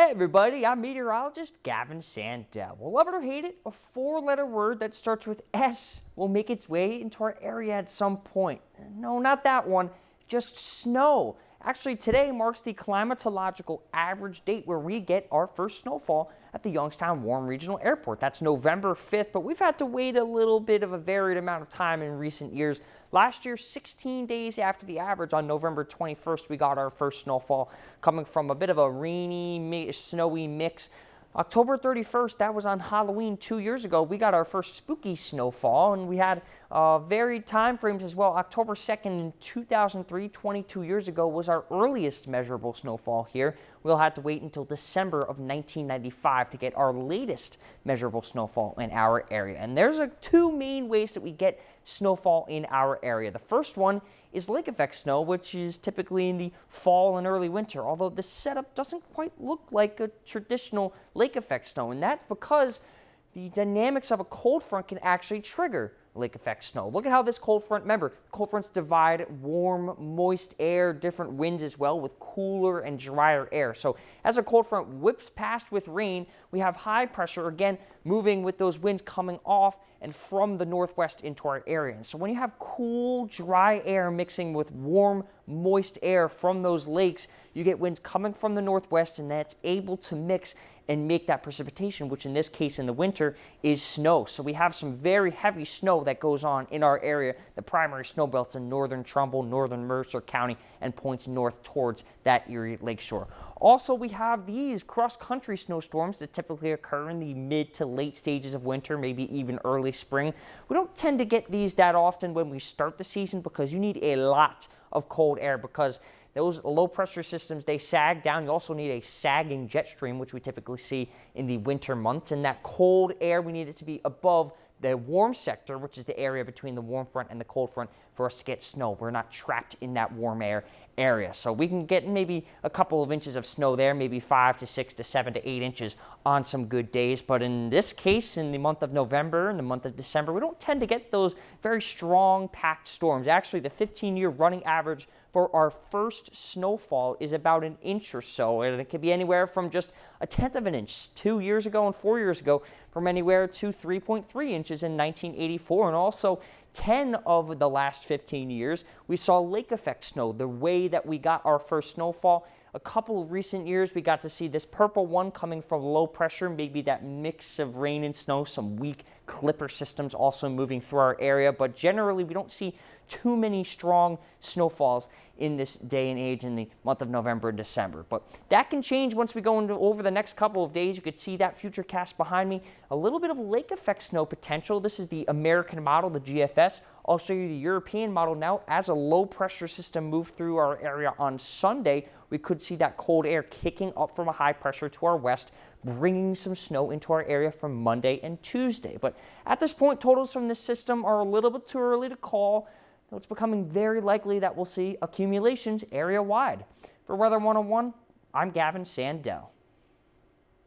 Hey everybody, I'm meteorologist Gavin Sandell. Well, love it or hate it, a four-letter word that starts with S will make its way into our area at some point. No, not that one, just snow. Actually, today marks the climatological average date where we get our first snowfall at the Youngstown Warren Regional Airport. That's November 5th, but we've had to wait a little bit of a varied amount of time in recent years. Last year, 16 days after the average, on November 21st, we got our first snowfall, coming from a bit of a rainy, snowy mix. October 31st, that was on Halloween 2 years ago. We got our first spooky snowfall, and we had varied time frames as well. October 2nd in 2003, 22 years ago, was our earliest measurable snowfall here. We'll have to wait until December of 1995 to get our latest measurable snowfall in our area. And there's two main ways that we get snowfall in our area. The first one is lake effect snow, which is typically in the fall and early winter, although the setup doesn't quite look like a traditional lake effect snow, and that's because the dynamics of a cold front can actually trigger lake effect snow. Look at how this cold front, remember, cold fronts divide warm, moist air, different winds as well, with cooler and drier air. So as a cold front whips past with rain, we have high pressure, again, moving with those winds coming off and from the northwest into our area. And so when you have cool, dry air mixing with warm, moist air from those lakes, you get winds coming from the northwest, and that's able to mix and make that precipitation, which in this case in the winter is snow. So we have some very heavy snow that goes on in our area, the primary snow belts in northern Trumbull, northern Mercer County, and points north towards that Erie lakeshore. Also, we have these cross-country snowstorms that typically occur in the mid to late stages of winter, maybe even early spring. We don't tend to get these that often when we start the season because you need a lot of cold air, because those low pressure systems, they sag down. You also need a sagging jet stream, which we typically see in the winter months. And that cold air, we need it to be above the warm sector, which is the area between the warm front and the cold front, for us to get snow. We're not trapped in that warm air area. So we can get maybe a couple of inches of snow there, maybe 5 to 6 to 7 to 8 inches on some good days. But in this case, in the month of November and the month of December, we don't tend to get those very strong packed storms. Actually, the 15-year running average for our first snowfall is about an inch or so, and it could be anywhere from just a tenth of an inch 2 years ago and 4 years ago, from anywhere to 3.3 inches in 1984, and also 10 of the last 15 years, we saw lake effect snow, the way that we got our first snowfall. A couple of recent years, we got to see this purple one coming from low pressure, maybe that mix of rain and snow, some weak clipper systems also moving through our area. But generally, we don't see too many strong snowfalls in this day and age in the month of November and December. But that can change once we go into over the next couple of days. You could see that future cast behind me. A little bit of lake effect snow potential. This is the American model, the GFS. I'll show you the European model now. As a low pressure system moved through our area on Sunday, we could see that cold air kicking up from a high pressure to our west, bringing some snow into our area from Monday and Tuesday. But at this point, totals from this system are a little bit too early to call. It's becoming very likely that we'll see accumulations area-wide. For Weather 101, I'm Gavin Sandell.